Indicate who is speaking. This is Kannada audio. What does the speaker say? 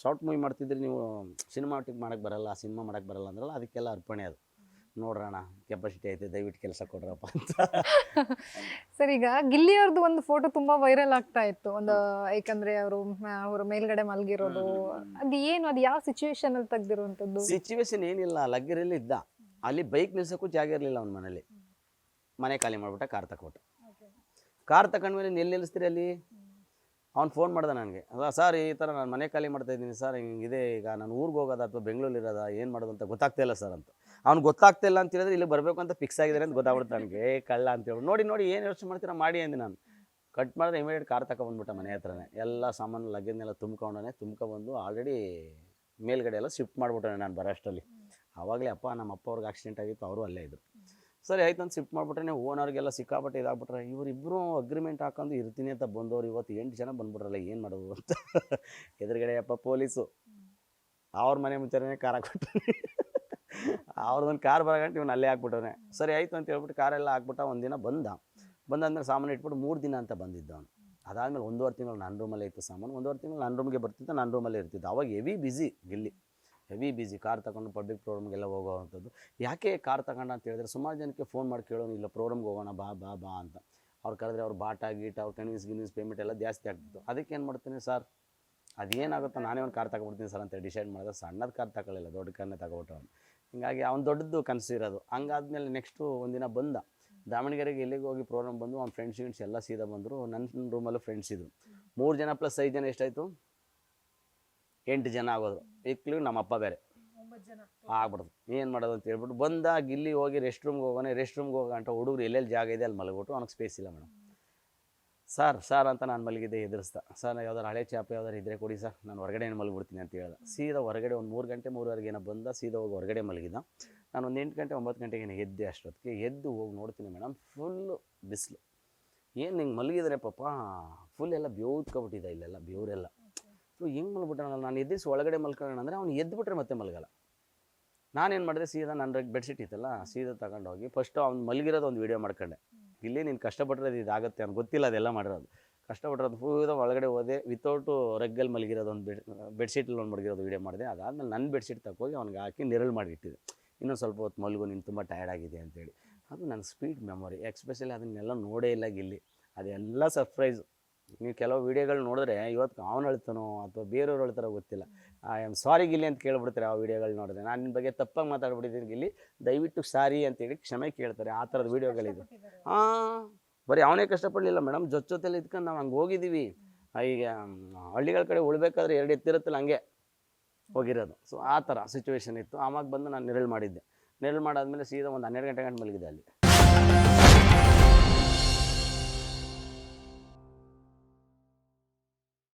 Speaker 1: ಶಾರ್ಟ್ ಮೂವಿ ಮಾಡ್ತಿದ್ರಿ ನೀವು, ಸಿನಿಮಾಟಿಕ್ ಮಾಡೋಕ್ಕೆ ಬರಲ್ಲ, ಸಿನಿಮಾ ಮಾಡೋಕ್ಕೆ ಬರಲ್ಲ ಅಂದ್ರಲ್ಲ, ಅದಕ್ಕೆಲ್ಲ ಅರ್ಪಣೆ ಅದು. ನೋಡ್ರಣ ಕೆಪಾಸಿಟಿ ಐತೆ, ದಯವಿಟ್ಟು ಕೆಲಸ ಕೊಡ್ರಪ್ಪ ಅಂತ.
Speaker 2: ಸರ್, ಈಗ ಗಿಲ್ಲಿಯವ್ರದ್ದು ಒಂದು ಫೋಟೋ ತುಂಬಾ ವೈರಲ್ ಆಗ್ತಾ ಇತ್ತು, ಒಂದು ಯಾಕಂದ್ರೆ ಅವ್ರ ಮೇಲ್ಗಡೆ ಮಲಗಿರೋದು, ಅದು ಏನು, ಅದು ಯಾವ ಸಿಚುವೇಶನ್ ಅಲ್ಲಿ ತೆಗ್ದಿರುವಂತದ್ದು?
Speaker 1: ಸಿಚುವೇಶನ್ ಏನಿಲ್ಲ, ಲಗ್ಗೆರೆಯಲ್ಲಿ ಇದ್ದ, ಅಲ್ಲಿ ಬೈಕ್ ನಿಲ್ಸೋಕ್ಕೂ ಜಾಗ ಇರಲಿಲ್ಲ ಅವ್ನ ಮನೇಲಿ. ಮನೆ ಖಾಲಿ ಮಾಡ್ಬಿಟ್ಟ, ಕಾರ್ ತಗೊಂಬಿಟ್ಟ. ಕಾರ್ ತಗೊಂಡ್ಮೇಲೆ ಎಲ್ಲಿ ನಿಲ್ಲಿಸ್ತೀರಿ ಅಲ್ಲಿ? ಅವ್ನು ಫೋನ್ ಮಾಡ್ದೆ ನನಗೆ, ಅಲ್ಲ ಸರ್ ಈ ಥರ ನಾನು ಮನೆ ಖಾಲಿ ಮಾಡ್ತಾಯಿದ್ದೀನಿ ಸರ್, ಹಿಂಗಿದೆ, ಈಗ ನಾನು ಊರಿಗೆ ಹೋಗೋದ ಅಥವಾ ಬೆಂಗಳೂರಲ್ಲಿ ಇರೋದ, ಏನು ಮಾಡೋದು ಅಂತ ಗೊತ್ತಾಗ್ತಾ ಇಲ್ಲ ಸರ್ ಅಂತ. ಅವ್ನು ಗೊತ್ತಾಗ್ತಾ ಇಲ್ಲ ಅಂತ ಹೇಳಿದ್ರೆ ಇಲ್ಲಿ ಬರಬೇಕು ಅಂತ ಫಿಕ್ಸ್ ಆಗಿದ್ದಾರೆ ಅಂತ ಗೊತ್ತಾಗ್ಬಿಡ್ತು ನನಗೆ. ಕಳ್ಳ ಅಂತೇಳಿ ನೋಡಿ ಏನು ಯೋಚನೆ ಮಾಡ್ತೀರಾ ಮಾಡಿ ಅಂದೆ ನಾನು. ಕಟ್ ಮಾಡಿದ್ರೆ ಇಮಿಡಿಯೇಟ್ ಕಾರ್ ತಗೊಂಡ್ಬಿಟ್ಟ ಮನೆ ಹತ್ರನೇ. ಎಲ್ಲ ಸಾಮಾನು ಲಗ್ಗೆನ್ನೆಲ್ಲ ತುಂಬ್ಕೊಂಬಂದು ಆಲ್ರೆಡಿ ಮೇಲ್ಗಡೆ ಎಲ್ಲ ಶಿಫ್ಟ್ ಮಾಡಿಬಿಟ್ಟೆ ನಾನು ಬರೋಷ್ಟರಲ್ಲಿ. ಆವಾಗಲೇ ನಮ್ಮ ಅಪ್ಪ ಅವ್ರಿಗೆ ಆಕ್ಸಿಡೆಂಟ್ ಆಗಿತ್ತು, ಅವರು ಅಲ್ಲೇ ಇದ್ದರು. ಸರಿ ಆಯ್ತು ಅಂತ ಶಿಫ್ಟ್ ಮಾಡಿಬಿಟ್ರೆ ಓನರ್ಗೆಲ್ಲ ಸಿಕ್ಕಾಪಟ್ಟೆ ಇದಾಗ್ಬಿಟ್ರೆ, ಇವರಿಬ್ಬರು ಅಗ್ರಿಮೆಂಟ್ ಹಾಕೊಂಡು ಇರ್ತೀನಿ ಅಂತ ಬಂದವರು ಇವತ್ತು 8 ಜನ ಬಂದ್ಬಿಟ್ರಲ್ಲ, ಏನು ಮಾಡೋದು ಅಂತ. ಎದುರುಗಡೆ ಪೊಲೀಸು ಅವ್ರ ಮನೆ ಮುಂಚೆನೇ ಕಾರ್ ಹಾಕ್ಬಿಟ್ಟಾನೆ. ಅವ್ರದ್ದೊಂದು ಕಾರ್ ಬರಗಂಟು ಇವನು ಅಲ್ಲೇ ಹಾಕ್ಬಿಟ್ಟವನೆ. ಸರಿ ಆಯಿತು ಅಂತ ಹೇಳ್ಬಿಟ್ಟು ಕಾರೆಲ್ಲ ಹಾಕ್ಬಿಟ್ಟ. ಒಂದಿನ ಬಂದಾದ್ಮೇಲೆ ಸಾಮಾನು ಇಟ್ಬಿಟ್ಟು 3 ದಿನ ಅಂತ ಬಂದಿದ್ದ ಅವನು. ಅದಾದಮೇಲೆ 1.5 ತಿಂಗಳು ನನ್ನ ರೂಮಲ್ಲೇ ಇತ್ತು ಸಾಮಾನು. 1.5 ತಿಂಗಳು ನನ್ನ ರೂಮ್ಗೆ ಬರ್ತಿದ್ದ, ನನ್ನ ರೂಮಲ್ಲೇ ಇರ್ತಿದ್ದ. ಅವಾಗ heavy busy Gilli, heavy busy. Car ತಗೊಂಡು ಪಬ್ಲಿಕ್ ಪ್ರೋಗ್ರಾಮ್ಗೆಲ್ಲ ಹೋಗೋವಂಥದ್ದು. ಯಾಕೆ ಕಾರ್ ತಗೊಂಡ ಅಂತ ಹೇಳಿದ್ರೆ, ಸುಮಾರು ಜನಕ್ಕೆ ಫೋನ್ ಮಾಡಿ ಕೇಳೋನು, ಇಲ್ಲ ಪ್ರೋಗ್ರಾಮ್ಗೆ ಹೋಗೋಣ ಬಾ ಬಾ ಬಾ ಅಂತ. ಅವ್ರು ಕರೆದ್ರೆ ಅವ್ರು ಬಾಟ ಗೀಟ, ಅವ್ರು ಕನ್ವಿನ್ಸ್ ಪೇಮೆಂಟ್ ಎಲ್ಲ ಜಾಸ್ತಿ ಆಗ್ತಿತ್ತು. ಅದಕ್ಕೆ ಏನು ಮಾಡ್ತೀನಿ ಸರ್, ಅದೇನಾಗುತ್ತೋ ನಾನೇ ಒಂದು ಕಾರ್ ತಗೊಬಿಡ್ತೀನಿ ಸರ್ ಅಂತ ಡಿಸೈಡ್ ಮಾಡಿದ್ರೆ, ಸಣ್ಣದ ಕಾರ್ ತಗೊಳ್ಳಿಲ್ಲ, ದೊಡ್ಡ ಕಾರ್ನೇ ತಗೊಬಿಟ್ಟು ಅವ್ನು. ಹೀಗಾಗಿ ಅವ್ನು ದೊಡ್ಡದು ಕನಸು ಇರೋದು. ಹಂಗಾದ್ಮೇಲೆ ನೆಕ್ಸ್ಟು ಒಂದಿನ ಬಂದ ದಾವಣಗೆರೆಗೆ, ಎಲ್ಲಿಗೆ ಹೋಗಿ ಪ್ರೋಗ್ರಾಮ್ ಬಂದು ಅವ್ನ ಫ್ರೆಂಡ್ಸ್ ಎಲ್ಲ ಸೀದಾ ಬಂದರು. ನನ್ನ ರೂಮಲ್ಲೂ ಫ್ರೆಂಡ್ಸ್ ಇದ್ದರು. 3 ಜನ ಪ್ಲಸ್ 5 ಜನ ಎಷ್ಟಾಯಿತು? 8 ಜನ ಆಗೋದು. ಇಕ್ಲಿಗೆ ನಮ್ಮ ಅಪ್ಪ ಬೇರೆ ಆಗ್ಬಿಡ್ದು. ಏನು ಮಾಡೋದು ಅಂತ ಹೇಳ್ಬಿಟ್ಟು ಬಂದ. ಗಿಲ್ಲಿ ಹೋಗಿ ರೆಸ್ಟ್ ರೂಮ್ಗೆ ಹೋಗೋ ಅಂತ ಹುಡುಗರು ಎಲ್ಲೆಲ್ಲಿ ಜಾಗ ಇದೆ ಅಲ್ಲಿ ಮಲಗ್ಬಿಟ್ಟು, ಅವ್ನಿಗೆ ಸ್ಪೇಸ್ ಇಲ್ಲ ಮೇಡಮ್. ಸರ್ ಅಂತ ನಾನು ಮಲಗಿದ್ದೆ, ಎದುರಿಸ್ದ. ಸರ್ ಯಾವ್ದಾರು ಹಳೆ ಚಾಪ ಯಾವ್ದಾರು ಇದ್ದರೆ ಕೊಡಿ ಸರ್, ನಾನು ಹೊರಗಡೆ ಮಲಗ್ಬಿಡ್ತೀನಿ ಅಂತ ಹೇಳ್ದೆ. ಸೀದಾ ಹೊರಗಡೆ ಒಂದು 3 ಗಂಟೆ 3:30 ಏನೋ ಬಂದ. ಸೀದಾ ಹೋಗಿ ಹೊರಗಡೆ ಮಲಗಿದ್ದ. ನಾನು ಒಂದು 8 ಗಂಟೆ 9 ಗಂಟೆಗೆ ಎದ್ದೆ. ಅಷ್ಟೊತ್ತಿಗೆ ಎದ್ದು ಹೋಗಿ ನೋಡ್ತೀನಿ ಮೇಡಮ್, ಫುಲ್ಲು ಬಿಸಿಲು. ಏನು ಹಿಂಗೆ ಮಲಗಿದ್ರೆ ಪಾಪ ಫುಲ್ ಎಲ್ಲ ಬೇವ್ದ್ಕೊಬಿಟ್ಟಿದ್ದ, ಇಲ್ಲೆಲ್ಲ ಬೇವರೆಲ್ಲ. ಸೊ ಹೆಂಗೆ ಮಲ್ಬಿಟ್ಟಾನಲ್ಲ, ನಾನು ಎದ್ದಿಸಿ ಒಳಗಡೆ ಮಲ್ಕೊಳ್ಳೋಣ ಅಂದರೆ ಅವ್ನು ಎದ್ದುಬಿಟ್ರೆ ಮತ್ತೆ ಮಲಗಲ್ಲ. ನಾನೇನು ಮಾಡಿದೆ, ಸೀದಾ ನನ್ನ ಬೆಡ್ಶೀಟ್ ಇತ್ತಲ್ಲ, ಸೀದಾ ತಗೊಂಡೋಗಿ ಫಸ್ಟು ಅವ್ನು ಮಲಗಿರೋದು ಒಂದು ವೀಡಿಯೋ ಮಾಡ್ಕೊಂಡೆ. ಇಲ್ಲಿ ನೀನು ಕಷ್ಟಪಟ್ಟಿರೋದು ಇದಾಗುತ್ತೆ ಅವ್ನು ಗೊತ್ತಿಲ್ಲ, ಅದೆಲ್ಲ ಮಾಡಿರೋದು ಕಷ್ಟಪಟ್ಟಿರೋದು. ಫುಲ್ ಒಳಗಡೆ ಹೋದೆ, ವಿತೌಟು ರಗ್ಗಲ್ಲಿ ಮಲಗಿರೋದು ಒಂದು ಬೆಡ್ಶೀಟಲ್ಲಿ ಒಂದು ಮಲಗಿರೋದು ವೀಡಿಯೋ ಮಾಡಿದೆ. ಅದಾದಮೇಲೆ ನನ್ನ ಬೆಡ್ಶೀಟ್ ತಗೋಗಿ ಅವ್ನಿಗೆ ಹಾಕಿ ನೆರಳು ಮಾಡಿ ಇಟ್ಟಿದ್ದೆ. ಇನ್ನೊಂದು ಸ್ವಲ್ಪ ಹೊತ್ತು ಮಲಗು, ನೀನು ತುಂಬ ಟಯರ್ಡ್ ಆಗಿದೆ ಅಂತೇಳಿ. ಅದು ನನ್ನ ಸ್ಪೀಡ್ ಮೆಮೊರಿ. ಎಕ್ಸ್ಪೆಷಲಿ ಅದನ್ನೆಲ್ಲ ನೋಡೇ ಇಲ್ಲ ಗಿಲ್ಲಿ. ಅದೆಲ್ಲ ಸರ್ಪ್ರೈಸು. ನೀವು ಕೆಲವು ವೀಡಿಯೋಗಳು ನೋಡಿದ್ರೆ ಇವತ್ತು ಅವನು ಹೇಳ್ತಾನೋ ಅಥವಾ ಬೇರೆಯವ್ರು ಹೇಳ್ತಾರೋ ಗೊತ್ತಿಲ್ಲ. ಐ ಆಮ್ ಸಾರಿ ಗಿಲ್ಲಿ ಅಂತ ಕೇಳ್ಬಿಡ್ತಾರೆ ಆ ವೀಡಿಯೋಗಳು ನೋಡಿದ್ರೆ. ನಾನು ನಿನ್ನ ಬಗ್ಗೆ ತಪ್ಪಾಗಿ ಮಾತಾಡ್ಬಿಟ್ಟಿದ್ದೀನಿ ಗಿಲ್ಲಿ, ದಯವಿಟ್ಟು ಸಾರಿ ಅಂತೇಳಿ ಕ್ಷಮೆ ಕೇಳ್ತಾರೆ. ಆ ಥರದ ವೀಡಿಯೋಗಳಿದೆ. ಬರೀ ಅವನೇ ಕಷ್ಟಪಡಲಿಲ್ಲ ಮೇಡಮ್, ಜೊತೆಲಿ ಇದ್ಕೊಂಡು ನಾವು ಹಂಗೆ ಹೋಗಿದ್ದೀವಿ. ಈಗ ಹಳ್ಳಿಗಳ ಕಡೆ ಉಳ್ಬೇಕಾದ್ರೆ 2 ಎತ್ತಿರುತ್ತಲ್ಲ, ಹಂಗೆ ಹೋಗಿರೋದು. ಸೊ ಆ ಥರ ಸಿಚುವೇಶನ್ ಇತ್ತು. ಆವಾಗ ಬಂದು ನಾನು ನೆರಳು ಮಾಡಿದ್ದೆ. ನೆರಳು ಮಾಡಾದ್ಮೇಲೆ ಸೀದಾ ಒಂದು 12 ಗಂಟೆ ಗಂಟೆ ಮಲಗಿದೆ ಅಲ್ಲಿ.